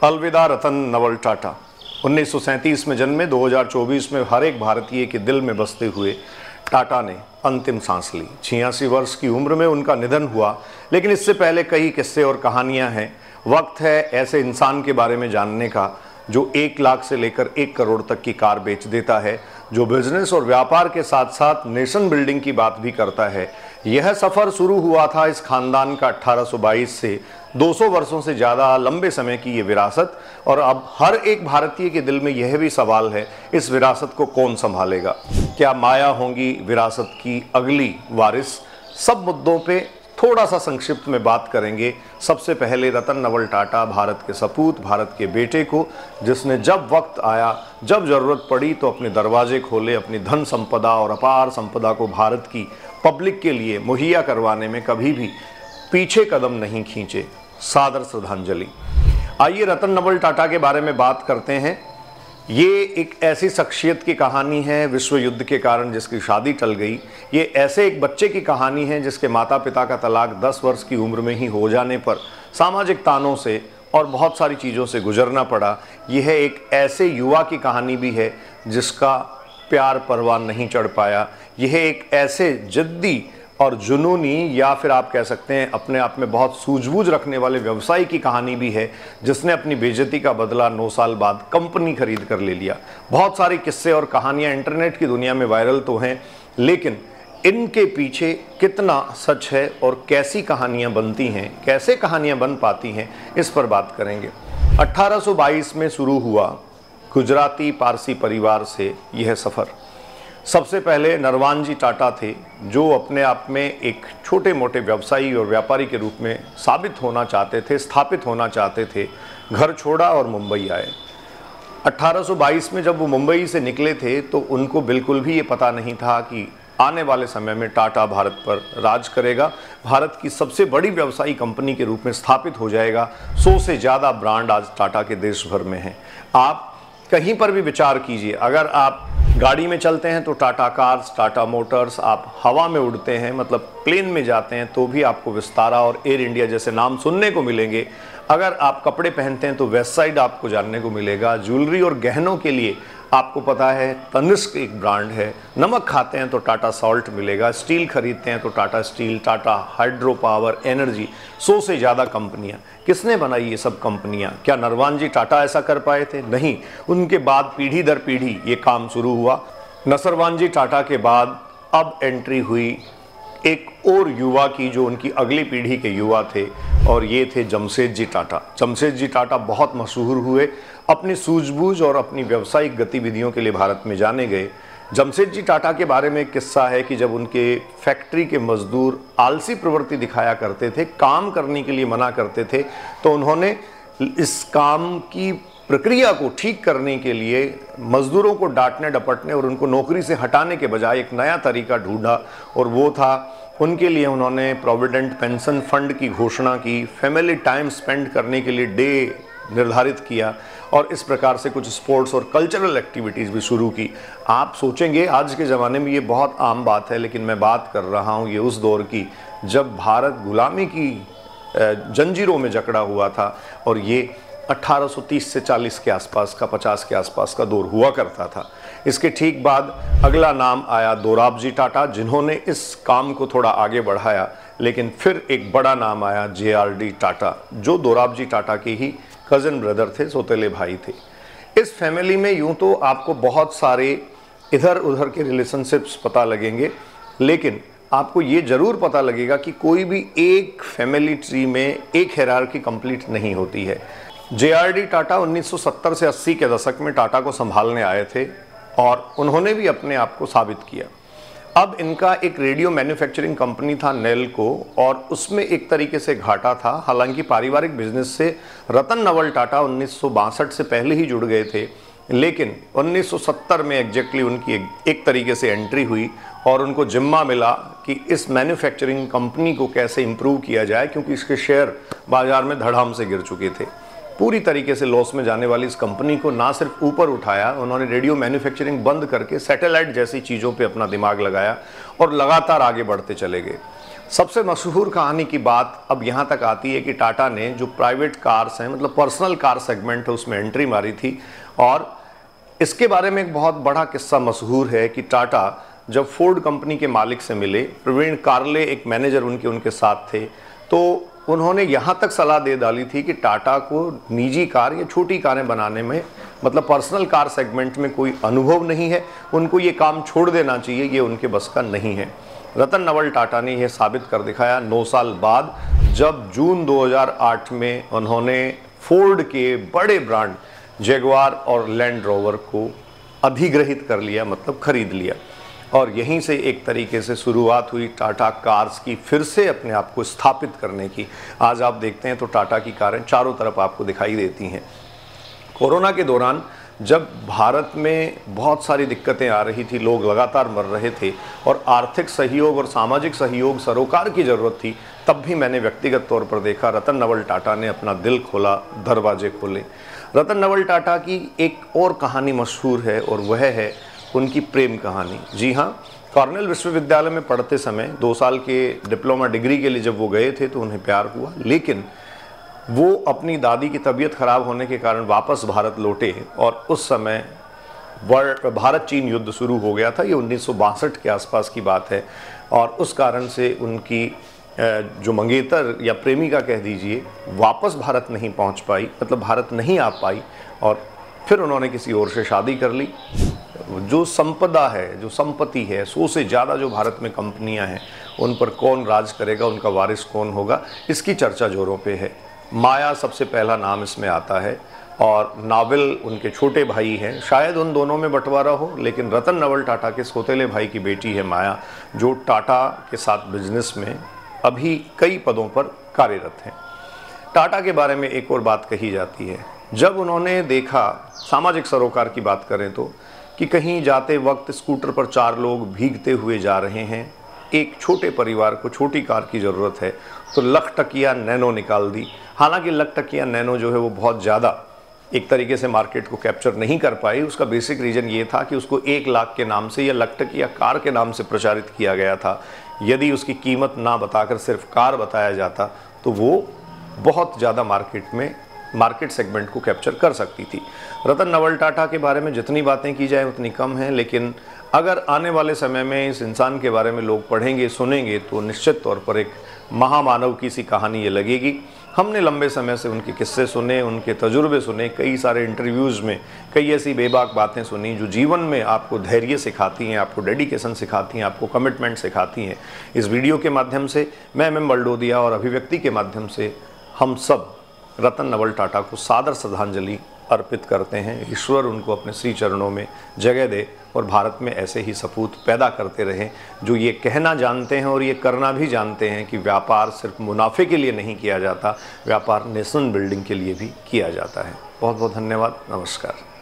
अलविदा रतन नवल टाटा। 1937 में जन्मे, 2024 में हर एक भारतीय के दिल में बसते हुए टाटा ने अंतिम सांस ली। 86 वर्ष की उम्र में उनका निधन हुआ, लेकिन इससे पहले कई किस्से और कहानियां हैं। वक्त है ऐसे इंसान के बारे में जानने का जो 1 लाख से लेकर 1 करोड़ तक की कार बेच देता है, जो बिजनेस और व्यापार के साथ साथ नेशन बिल्डिंग की बात भी करता है। यह सफर शुरू हुआ था इस खानदान का 1822 से। 200 वर्षों से ज़्यादा लंबे समय की ये विरासत, और अब हर एक भारतीय के दिल में यह भी सवाल है, इस विरासत को कौन संभालेगा? क्या माया होंगी विरासत की अगली वारिस? सब मुद्दों पे थोड़ा सा संक्षिप्त में बात करेंगे। सबसे पहले रतन नवल टाटा, भारत के सपूत, भारत के बेटे को, जिसने जब वक्त आया, जब जरूरत पड़ी तो अपने दरवाजे खोले, अपनी धन संपदा और अपार संपदा को भारत की पब्लिक के लिए मुहैया करवाने में कभी भी पीछे कदम नहीं खींचे। सादर श्रद्धांजलि। आइए रतन नवल टाटा के बारे में बात करते हैं। ये एक ऐसी शख्सियत की कहानी है विश्व युद्ध के कारण जिसकी शादी टल गई। ये ऐसे एक बच्चे की कहानी है जिसके माता पिता का तलाक 10 वर्ष की उम्र में ही हो जाने पर सामाजिक तानों से और बहुत सारी चीज़ों से गुजरना पड़ा। यह एक ऐसे युवा की कहानी भी है जिसका प्यार परवान नहीं चढ़ पाया। यह एक ऐसे जिद्दी और जुनूनी, या फिर आप कह सकते हैं अपने आप में बहुत सूझबूझ रखने वाले व्यवसायी की कहानी भी है, जिसने अपनी बेइज्जती का बदला 9 साल बाद कंपनी खरीद कर ले लिया। बहुत सारे किस्से और कहानियां इंटरनेट की दुनिया में वायरल तो हैं, लेकिन इनके पीछे कितना सच है और कैसी कहानियां बनती हैं, कैसे कहानियां बन पाती हैं, इस पर बात करेंगे। 1822 में शुरू हुआ गुजराती पारसी परिवार से यह सफ़र। सबसे पहले नरवानजी टाटा थे, जो अपने आप में एक छोटे मोटे व्यवसायी और व्यापारी के रूप में साबित होना चाहते थे, स्थापित होना चाहते थे। घर छोड़ा और मुंबई आए। 1822 में जब वो मुंबई से निकले थे तो उनको बिल्कुल भी ये पता नहीं था कि आने वाले समय में टाटा भारत पर राज करेगा, भारत की सबसे बड़ी व्यवसायी कंपनी के रूप में स्थापित हो जाएगा। 100 से ज़्यादा ब्रांड आज टाटा के देश भर में हैं। आप कहीं पर भी विचार कीजिए, अगर आप गाड़ी में चलते हैं तो टाटा कार्स, टाटा मोटर्स, आप हवा में उड़ते हैं मतलब प्लेन में जाते हैं तो भी आपको विस्तारा और एयर इंडिया जैसे नाम सुनने को मिलेंगे। अगर आप कपड़े पहनते हैं तो वेस्ट साइड आपको जानने को मिलेगा। ज्वेलरी और गहनों के लिए आपको पता है तनिष्क एक ब्रांड है। नमक खाते हैं तो टाटा सॉल्ट मिलेगा। स्टील खरीदते हैं तो Tata steel, Tata hydro power, energy, 100 से ज़्यादा कंपनियां। किसने बनाई ये सब कंपनियां? क्या नरवानजी टाटा ऐसा कर पाए थे? नहीं, उनके बाद पीढ़ी दर पीढ़ी ये काम शुरू हुआ। नसरवानजी टाटा के बाद अब एंट्री हुई एक और युवा की, जो उनकी अगली पीढ़ी के युवा थे, और ये थे जमशेदजी टाटा। जमशेदजी टाटा बहुत मशहूर हुए, अपनी सूझबूझ और अपनी व्यावसायिक गतिविधियों के लिए भारत में जाने गए। जमशेदजी टाटा के बारे में एक किस्सा है कि जब उनके फैक्ट्री के मजदूर आलसी प्रवृत्ति दिखाया करते थे, काम करने के लिए मना करते थे, तो उन्होंने इस काम की प्रक्रिया को ठीक करने के लिए मजदूरों को डांटने डपटने और उनको नौकरी से हटाने के बजाय एक नया तरीका ढूंढा, और वो था उनके लिए उन्होंने प्रोविडेंट पेंशन फंड की घोषणा की, फैमिली टाइम स्पेंड करने के लिए डे निर्धारित किया, और इस प्रकार से कुछ स्पोर्ट्स और कल्चरल एक्टिविटीज़ भी शुरू की। आप सोचेंगे आज के ज़माने में ये बहुत आम बात है, लेकिन मैं बात कर रहा हूँ ये उस दौर की जब भारत गुलामी की जंजीरों में जकड़ा हुआ था, और ये 1830 से 40 के आसपास का, 50 के आसपास का दौर हुआ करता था। इसके ठीक बाद अगला नाम आया दोराबजी टाटा, जिन्होंने इस काम को थोड़ा आगे बढ़ाया, लेकिन फिर एक बड़ा नाम आया JRD टाटा, जो दोराबजी टाटा के ही कज़न ब्रदर थे, सौतेले भाई थे। इस फैमिली में यूं तो आपको बहुत सारे इधर उधर के रिलेशनशिप्स पता लगेंगे, लेकिन आपको ये जरूर पता लगेगा कि कोई भी एक फैमिली ट्री में एक हायरार्की कंप्लीट नहीं होती है। JRD टाटा 1970 से 80 के दशक में टाटा को संभालने आए थे, और उन्होंने भी अपने आप को साबित किया। अब इनका एक रेडियो मैन्युफैक्चरिंग कंपनी था नेल्को, और उसमें एक तरीके से घाटा था। हालांकि पारिवारिक बिजनेस से रतन नवल टाटा 1962 से पहले ही जुड़ गए थे, लेकिन 1970 में एग्जैक्टली उनकी एक तरीके से एंट्री हुई, और उनको जिम्मा मिला कि इस मैन्युफैक्चरिंग कंपनी को कैसे इम्प्रूव किया जाए, क्योंकि इसके शेयर बाजार में धड़ाम से गिर चुके थे। पूरी तरीके से लॉस में जाने वाली इस कंपनी को ना सिर्फ ऊपर उठाया, उन्होंने रेडियो मैन्युफैक्चरिंग बंद करके सैटेलाइट जैसी चीज़ों पे अपना दिमाग लगाया और लगातार आगे बढ़ते चले गए। सबसे मशहूर कहानी की बात अब यहाँ तक आती है कि टाटा ने जो प्राइवेट कार्स हैं, मतलब पर्सनल कार सेगमेंट है, उसमें एंट्री मारी थी। और इसके बारे में एक बहुत बड़ा किस्सा मशहूर है कि टाटा जब फोर्ड कंपनी के मालिक से मिले, प्रवीण कार्ले एक मैनेजर उनके साथ थे, तो उन्होंने यहाँ तक सलाह दे डाली थी कि टाटा को निजी कार या छोटी कारें बनाने में, मतलब पर्सनल कार सेगमेंट में कोई अनुभव नहीं है, उनको ये काम छोड़ देना चाहिए, ये उनके बस का नहीं है। रतन नवल टाटा ने यह साबित कर दिखाया 9 साल बाद, जब जून 2008 में उन्होंने फोर्ड के बड़े ब्रांड जैगुआर और लैंड रोवर को अधिग्रहित कर लिया, मतलब खरीद लिया। और यहीं से एक तरीके से शुरुआत हुई टाटा कार्स की फिर से अपने आप को स्थापित करने की। आज आप देखते हैं तो टाटा की कारें चारों तरफ आपको दिखाई देती हैं। कोरोना के दौरान जब भारत में बहुत सारी दिक्कतें आ रही थी, लोग लगातार मर रहे थे और आर्थिक सहयोग और सामाजिक सहयोग सरोकार की ज़रूरत थी, तब भी मैंने व्यक्तिगत तौर पर देखा रतन नवल टाटा ने अपना दिल खोला, दरवाजे खोले। रतन नवल टाटा की एक और कहानी मशहूर है और वह है उनकी प्रेम कहानी। जी हाँ, कॉर्नेल विश्वविद्यालय में पढ़ते समय 2 साल के डिप्लोमा डिग्री के लिए जब वो गए थे तो उन्हें प्यार हुआ, लेकिन वो अपनी दादी की तबीयत खराब होने के कारण वापस भारत लौटे और उस समय भारत चीन युद्ध शुरू हो गया था। ये 1962 के आसपास की बात है और उस कारण से उनकी जो मंगेतर या प्रेमिका कह दीजिए, वापस भारत नहीं पहुंच पाई, मतलब भारत नहीं आ पाई और फिर उन्होंने किसी और से शादी कर ली। जो संपदा है, जो संपत्ति है, 100 से ज़्यादा जो भारत में कंपनियां हैं, उन पर कौन राज करेगा, उनका वारिस कौन होगा, इसकी चर्चा जोरों पे है। माया सबसे पहला नाम इसमें आता है और नावल उनके छोटे भाई हैं, शायद उन दोनों में बंटवारा हो, लेकिन रतन नवल टाटा के सौतेले भाई की बेटी है माया, जो टाटा के साथ बिजनेस में अभी कई पदों पर कार्यरत हैं। टाटा के बारे में एक और बात कही जाती है, जब उन्होंने देखा, सामाजिक सरोकार की बात करें तो, कि कहीं जाते वक्त स्कूटर पर 4 लोग भीगते हुए जा रहे हैं, एक छोटे परिवार को छोटी कार की ज़रूरत है, तो लखटकिया नैनो निकाल दी। हालांकि लखटकिया नैनो जो है वो बहुत ज़्यादा एक तरीके से मार्केट को कैप्चर नहीं कर पाई। उसका बेसिक रीज़न ये था कि उसको 1 लाख के नाम से या लखटकिया कार के नाम से प्रचारित किया गया था। यदि उसकी कीमत ना बताकर सिर्फ कार बताया जाता तो वो बहुत ज़्यादा मार्केट सेगमेंट को कैप्चर कर सकती थी। रतन नवल टाटा के बारे में जितनी बातें की जाए उतनी कम है, लेकिन अगर आने वाले समय में इस इंसान के बारे में लोग पढ़ेंगे, सुनेंगे, तो निश्चित तौर पर एक महामानव की सी कहानी ये लगेगी। हमने लंबे समय से उनके किस्से सुने, उनके तजुर्बे सुने, कई सारे इंटरव्यूज़ में कई ऐसी बेबाक बातें सुनी जो जीवन में आपको धैर्य सिखाती हैं, आपको डेडिकेशन सिखाती हैं, आपको कमिटमेंट सिखाती हैं। इस वीडियो के माध्यम से मैं MM बलडोदिया और अभिव्यक्ति के माध्यम से हम सब रतन नवल टाटा को सादर श्रद्धांजलि अर्पित करते हैं। ईश्वर उनको अपने श्री चरणों में जगह दे और भारत में ऐसे ही सपूत पैदा करते रहें जो ये कहना जानते हैं और ये करना भी जानते हैं कि व्यापार सिर्फ मुनाफे के लिए नहीं किया जाता, व्यापार नेशन बिल्डिंग के लिए भी किया जाता है। बहुत बहुत धन्यवाद। नमस्कार।